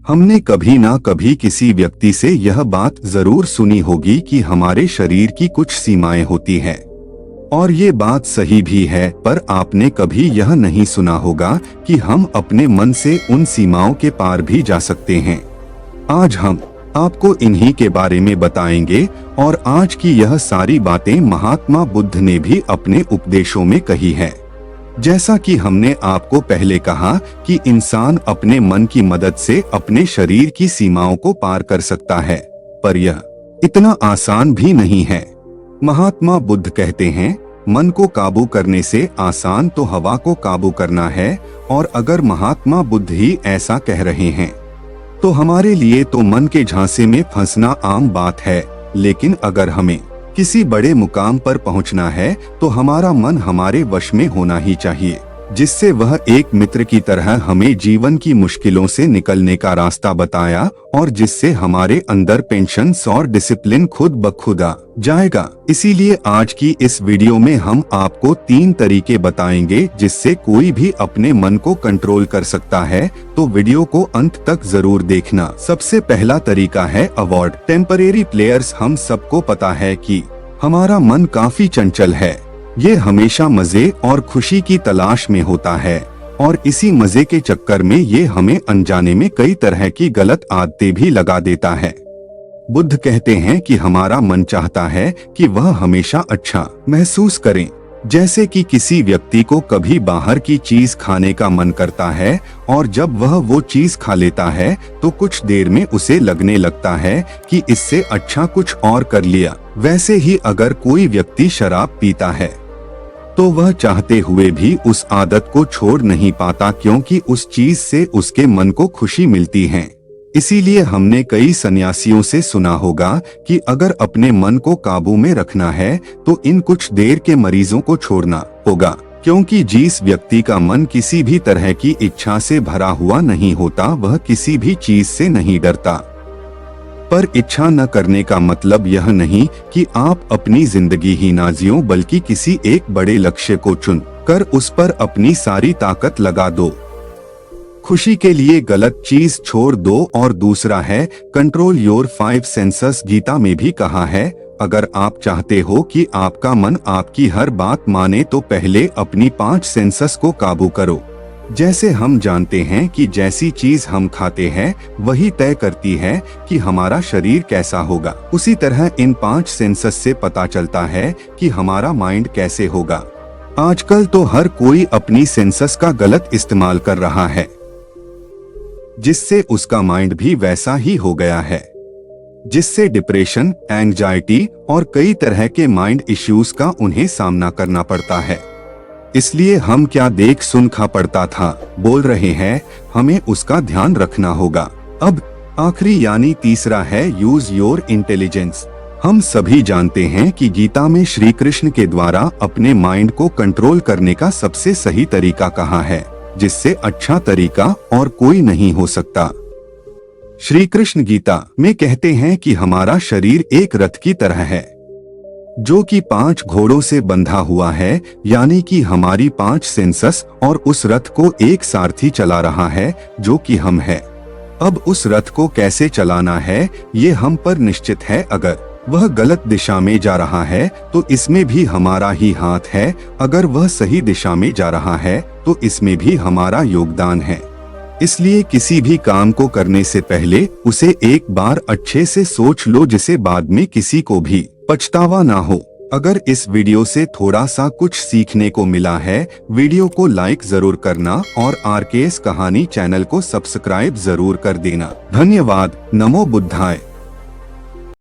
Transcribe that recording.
हमने कभी ना कभी किसी व्यक्ति से यह बात जरूर सुनी होगी कि हमारे शरीर की कुछ सीमाएं होती हैं। और ये बात सही भी है, पर आपने कभी यह नहीं सुना होगा कि हम अपने मन से उन सीमाओं के पार भी जा सकते हैं। आज हम आपको इन्हीं के बारे में बताएंगे और आज की यह सारी बातें महात्मा बुद्ध ने भी अपने उपदेशों में कही है। जैसा कि हमने आपको पहले कहा कि इंसान अपने मन की मदद से अपने शरीर की सीमाओं को पार कर सकता है, पर यह इतना आसान भी नहीं है। महात्मा बुद्ध कहते हैं, मन को काबू करने से आसान तो हवा को काबू करना है। और अगर महात्मा बुद्ध ही ऐसा कह रहे हैं तो हमारे लिए तो मन के झांसे में फंसना आम बात है। लेकिन अगर हमें किसी बड़े मुकाम पर पहुंचना है तो हमारा मन हमारे वश में होना ही चाहिए, जिससे वह एक मित्र की तरह हमें जीवन की मुश्किलों से निकलने का रास्ता बताया और जिससे हमारे अंदर पेशेंस और डिसिप्लिन खुद ब खुद आ जाएगा। इसीलिए आज की इस वीडियो में हम आपको 3 तरीके बताएंगे जिससे कोई भी अपने मन को कंट्रोल कर सकता है, तो वीडियो को अंत तक जरूर देखना। सबसे पहला तरीका है अवॉइड टेम्परेरी प्लेयर्स। हम सबको पता है कि हमारा मन काफी चंचल है। ये हमेशा मजे और खुशी की तलाश में होता है और इसी मजे के चक्कर में ये हमें अनजाने में कई तरह की गलत आदतें भी लगा देता है। बुद्ध कहते हैं कि हमारा मन चाहता है कि वह हमेशा अच्छा महसूस करे। जैसे कि किसी व्यक्ति को कभी बाहर की चीज खाने का मन करता है और जब वह वो चीज खा लेता है तो कुछ देर में उसे लगने लगता है कि इससे अच्छा कुछ और कर लिया। वैसे ही अगर कोई व्यक्ति शराब पीता है तो वह चाहते हुए भी उस आदत को छोड़ नहीं पाता, क्योंकि उस चीज से उसके मन को खुशी मिलती है। इसीलिए हमने कई सन्यासियों से सुना होगा कि अगर अपने मन को काबू में रखना है तो इन कुछ देर के मरीजों को छोड़ना होगा, क्योंकि जिस व्यक्ति का मन किसी भी तरह की इच्छा से भरा हुआ नहीं होता वह किसी भी चीज से नहीं डरता। पर इच्छा न करने का मतलब यह नहीं कि आप अपनी जिंदगी ही ना जियो, बल्कि किसी एक बड़े लक्ष्य को चुन कर उस पर अपनी सारी ताकत लगा दो। खुशी के लिए गलत चीज छोड़ दो। और दूसरा है कंट्रोल योर 5 सेंसेस। गीता में भी कहा है, अगर आप चाहते हो कि आपका मन आपकी हर बात माने तो पहले अपनी 5 सेंसेस को काबू करो। जैसे हम जानते हैं कि जैसी चीज हम खाते हैं वही तय करती है कि हमारा शरीर कैसा होगा, उसी तरह इन 5 सेंसेस से पता चलता है कि हमारा माइंड कैसे होगा। आजकल तो हर कोई अपनी सेंसेस का गलत इस्तेमाल कर रहा है, जिससे उसका माइंड भी वैसा ही हो गया है, जिससे डिप्रेशन, एंजाइटी और कई तरह के माइंड इश्यूज का उन्हें सामना करना पड़ता है। इसलिए हम क्या देख सुन खा पड़ता था बोल रहे हैं, हमें उसका ध्यान रखना होगा। अब आखिरी यानी तीसरा है यूज योर इंटेलिजेंस। हम सभी जानते हैं कि गीता में श्री कृष्ण के द्वारा अपने माइंड को कंट्रोल करने का सबसे सही तरीका कहा है, जिससे अच्छा तरीका और कोई नहीं हो सकता। श्री कृष्ण गीता में कहते हैं कि हमारा शरीर एक रथ की तरह है जो कि 5 घोड़ों से बंधा हुआ है, यानी कि हमारी 5 सेंसेस और उस रथ को एक सारथी चला रहा है जो कि हम है। अब उस रथ को कैसे चलाना है ये हम पर निश्चित है। अगर वह गलत दिशा में जा रहा है तो इसमें भी हमारा ही हाथ है, अगर वह सही दिशा में जा रहा है तो इसमें भी हमारा योगदान है। इसलिए किसी भी काम को करने से पहले उसे एक बार अच्छे से सोच लो, जिसे बाद में किसी को भी पछतावा ना हो। अगर इस वीडियो से थोड़ा सा कुछ सीखने को मिला है, वीडियो को लाइक जरूर करना और आरकेएस कहानी चैनल को सब्सक्राइब जरूर कर देना। धन्यवाद। नमो बुद्धाय।